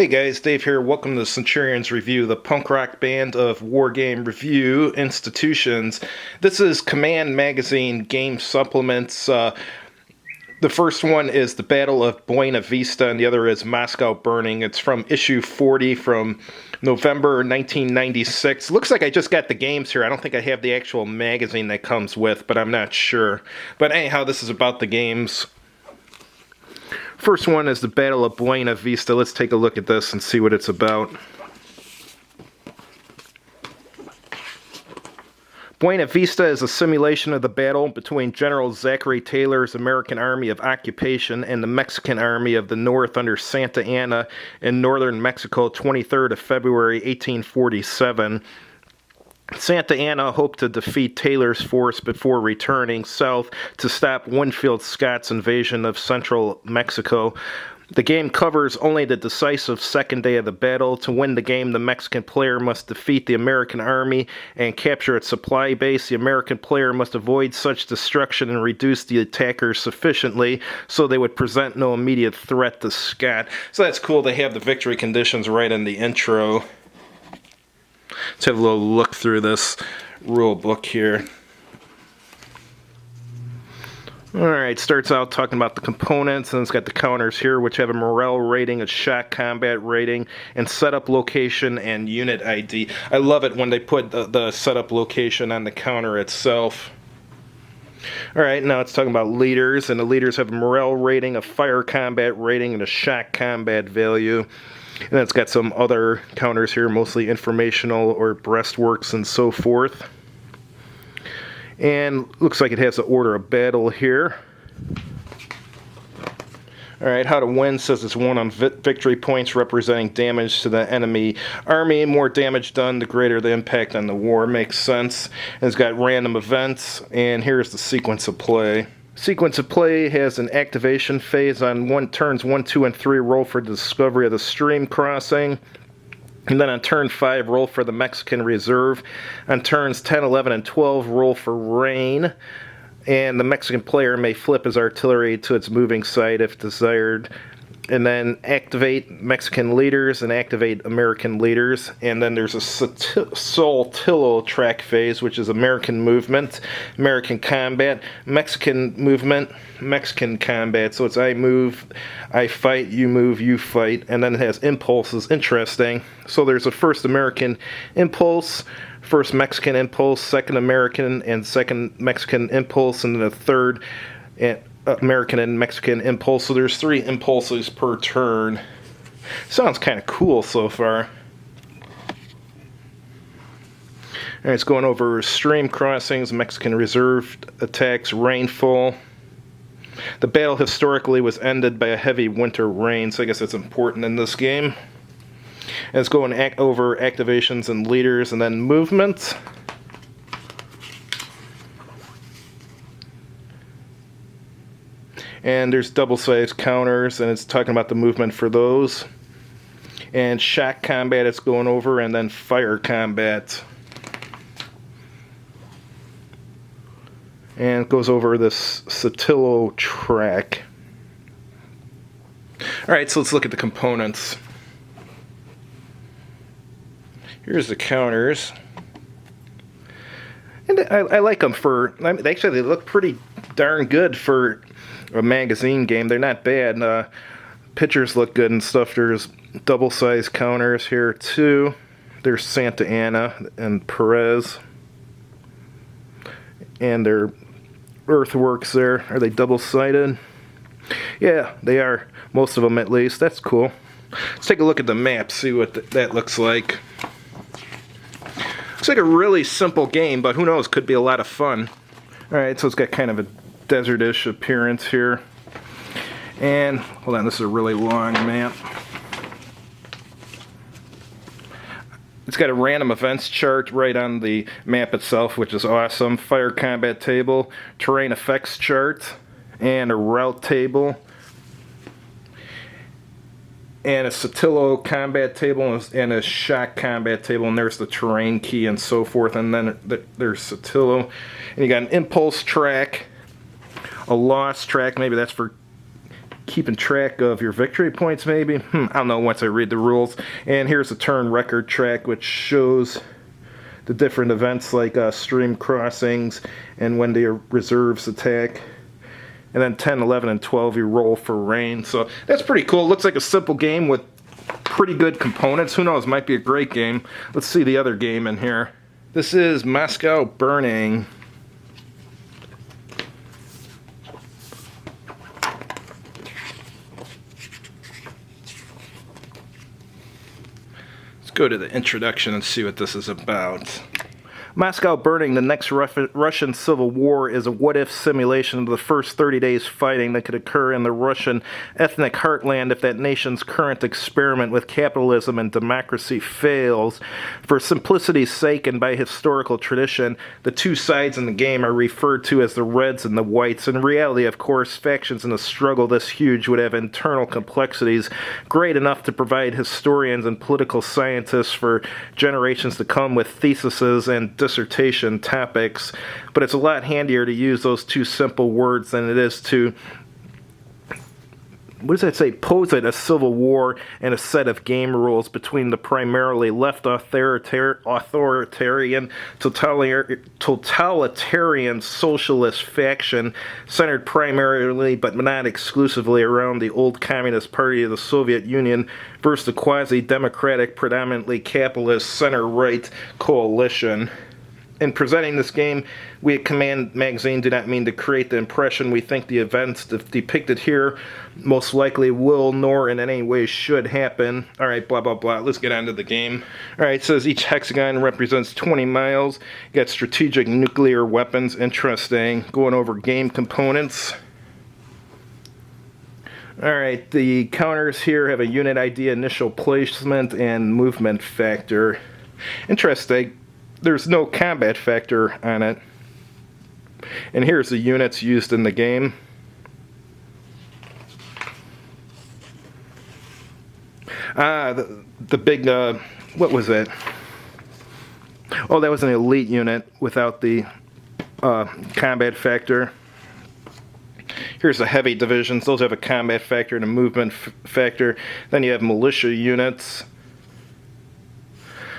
Hey guys, Dave here. Welcome to the Centurions Review, the punk rock band of wargame review institutions. This is Command Magazine game supplements. The first one is the Battle of Buena Vista, and the other is Moscow Burning. It's from issue 40 from November 1996. Looks like I just got the games here. I don't think I have the actual magazine that comes with, but I'm not sure. But anyhow, this is about the games. First one is the Battle of Buena Vista. Let's take a look at this and see what it's about. Buena Vista is a simulation of the battle between General Zachary Taylor's American Army of Occupation and the Mexican Army of the North under Santa Anna in northern Mexico, 23rd of February, 1847. Santa Anna hoped to defeat Taylor's force before returning south to stop Winfield Scott's invasion of central Mexico. The game covers only the decisive second day of the battle. To win the game, the Mexican player must defeat the American army and capture its supply base. The American player must avoid such destruction and reduce the attackers sufficiently so they would present no immediate threat to Scott. So that's cool. They have the victory conditions right in the intro. Let's have a little look through this rule book here. Alright, starts out talking about the components, and it's got the counters here, which have a morale rating, a shock combat rating, and setup location and unit ID. I love it when they put the setup location on the counter itself. Alright, now it's talking about leaders, and the leaders have a morale rating, a fire combat rating, and a shock combat value. And then it's got some other counters here, mostly informational or breastworks and so forth. And looks like it has the order of battle here. Alright, how to win says it's won on victory points representing damage to the enemy army. More damage done, the greater the impact on the war. Makes sense. And it's got random events, and here's the sequence of play. Sequence of play has an activation phase on turns 1, 2, and 3. Roll for the discovery of the stream crossing. And then on turn 5, roll for the Mexican reserve. On turns 10, 11, and 12, roll for rain. And the Mexican player may flip his artillery to its moving side if desired. And then activate Mexican leaders and activate American leaders. And then there's a Saltillo track phase, which is American movement, American combat, Mexican movement, Mexican combat. So it's I move, I fight, you move, you fight. And then it has impulses. Interesting. So there's a first American impulse, first Mexican impulse, second American and second Mexican impulse, and then a third American and Mexican impulse. So there's 3 impulses per turn. Sounds kind of cool so far. Alright, it's going over stream crossings, Mexican reserve attacks, rainfall. The battle historically was ended by a heavy winter rain, so I guess that's important in this game. And it's going over activations and leaders, and then movement. And there's double-sized counters, and it's talking about the movement for those. And shock combat it's going over, and then fire combat. And it goes over this Saltillo track. Alright, so let's look at the components. Here's the counters. And I like them for, actually they look pretty darn good for a magazine game. They're not bad. Pictures look good and stuff. There's double-sized counters here too. There's Santa Anna and Perez. And their earthworks there. Are they double-sided? Yeah, they are. Most of them at least. That's cool. Let's take a look at the map, see what that looks like. Looks like a really simple game, but who knows, could be a lot of fun. Alright, so it's got kind of a desert-ish appearance here. And, hold on, this is a really long map. It's got a random events chart right on the map itself, which is awesome. Fire combat table, terrain effects chart, and a route table. And a Saltillo combat table and a shock combat table, and there's the terrain key and so forth. And then there's Saltillo. And you got an impulse track, a loss track, maybe that's for keeping track of your victory points, maybe. I don't know once I read the rules. And here's a turn record track, which shows the different events like stream crossings and when the reserves attack. And then 10, 11, and 12 you roll for rain. So that's pretty cool. Looks like a simple game with pretty good components. Who knows, might be a great game. Let's see the other game in here. This is Moscow Burning. Let's go to the introduction and see what this is about. Moscow Burning, the next Russian Civil War, is a what-if simulation of the first 30 days fighting that could occur in the Russian ethnic heartland if that nation's current experiment with capitalism and democracy fails. For simplicity's sake and by historical tradition, the two sides in the game are referred to as the Reds and the Whites. In reality, of course, factions in a struggle this huge would have internal complexities great enough to provide historians and political scientists for generations to come with theses and dissertation topics, but it's a lot handier to use those two simple words than it is to, what does that say, posit a civil war and a set of game rules between the primarily left authoritarian totalitarian socialist faction centered primarily but not exclusively around the old Communist Party of the Soviet Union versus the quasi-democratic, predominantly capitalist center-right coalition. In presenting this game, we at Command Magazine do not mean to create the impression we think the events depicted here most likely will, nor in any way should happen. Alright, blah blah blah, let's get on to the game. Alright, it says each hexagon represents 20 miles. You got strategic nuclear weapons, interesting. Going over game components. Alright, the counters here have a unit ID, initial placement, and movement factor. Interesting. There's no combat factor on it. And here's the units used in the game. The big, what was that? Oh, that was an elite unit without the combat factor. Here's the heavy divisions. Those have a combat factor and a movement factor. Then you have militia units.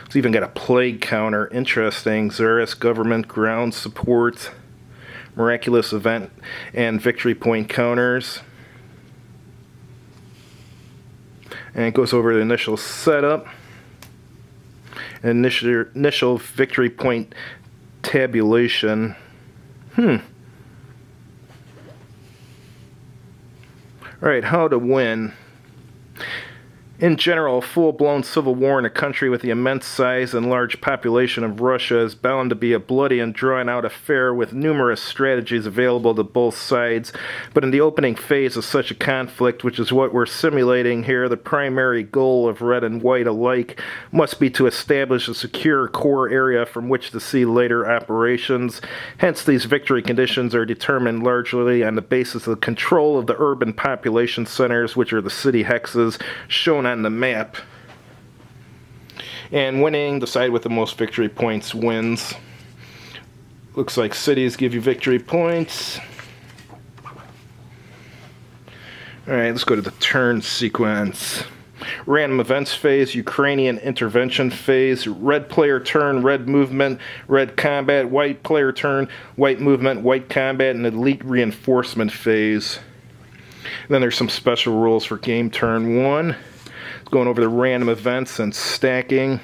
It's even got a plague counter. Interesting. Tsarist government ground support, miraculous event, and victory point counters. And it goes over the initial setup, initial victory point tabulation. Alright, how to win. In general, a full-blown civil war in a country with the immense size and large population of Russia is bound to be a bloody and drawn-out affair with numerous strategies available to both sides. But in the opening phase of such a conflict, which is what we're simulating here, the primary goal of red and white alike must be to establish a secure core area from which to see later operations. Hence, these victory conditions are determined largely on the basis of the control of the urban population centers, which are the city hexes, shown on the map. And winning, the side with the most victory points wins. Looks like cities give you victory points. Alright, let's go to the turn sequence. Random events phase, Ukrainian intervention phase, red player turn, red movement, red combat, white player turn, white movement, white combat, and elite reinforcement phase. And then there's some special rules for game turn 1. Going over the random events and stacking.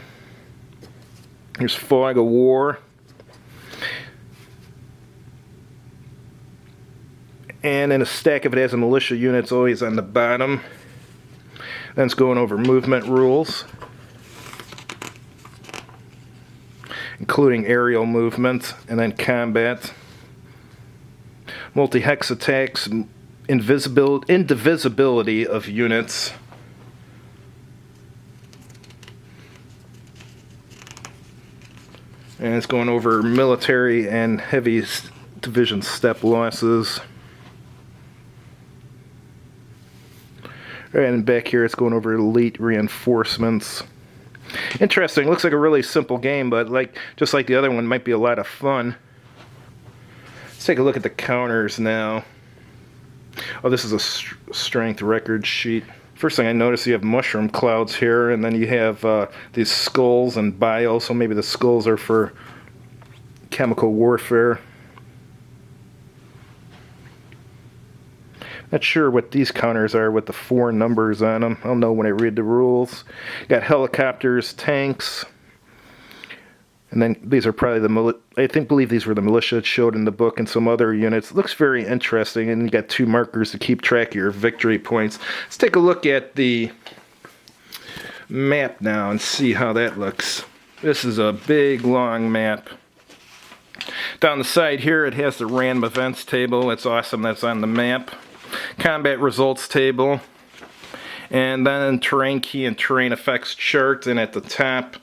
Here's Fog of War. And in a stack, if it has a militia unit, it's always on the bottom. Then it's going over movement rules, including aerial movement, and then combat. Multi-hex attacks, indivisibility of units. And it's going over military and heavy division step losses. And back here it's going over elite reinforcements. Interesting. Looks like a really simple game, but just like the other one, might be a lot of fun. Let's take a look at the counters now. Oh, this is a strength record sheet. First thing I notice, you have mushroom clouds here, and then you have these skulls and bio, so maybe the skulls are for chemical warfare. Not sure what these counters are with the 4 numbers on them. I'll know when I read the rules. Got helicopters, tanks, and then these are probably the believe these were the militia it showed in the book and some other units. It looks very interesting, and you got 2 markers to keep track of your victory points. Let's take a look at the map now and see how that looks. This is a big, long map. Down the side here, it has the random events table. That's awesome. That's on the map. Combat results table. And then terrain key and terrain effects chart. And at the top,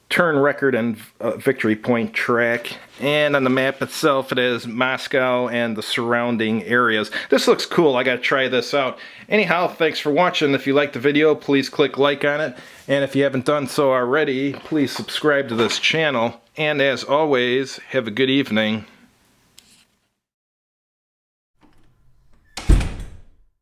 turn record and victory point track. And on the map itself, it is Moscow and the surrounding areas. This looks cool. I gotta try this out. Anyhow, thanks for watching. If you liked the video, please click like on it. And if you haven't done so already, please subscribe to this channel. And as always, have a good evening.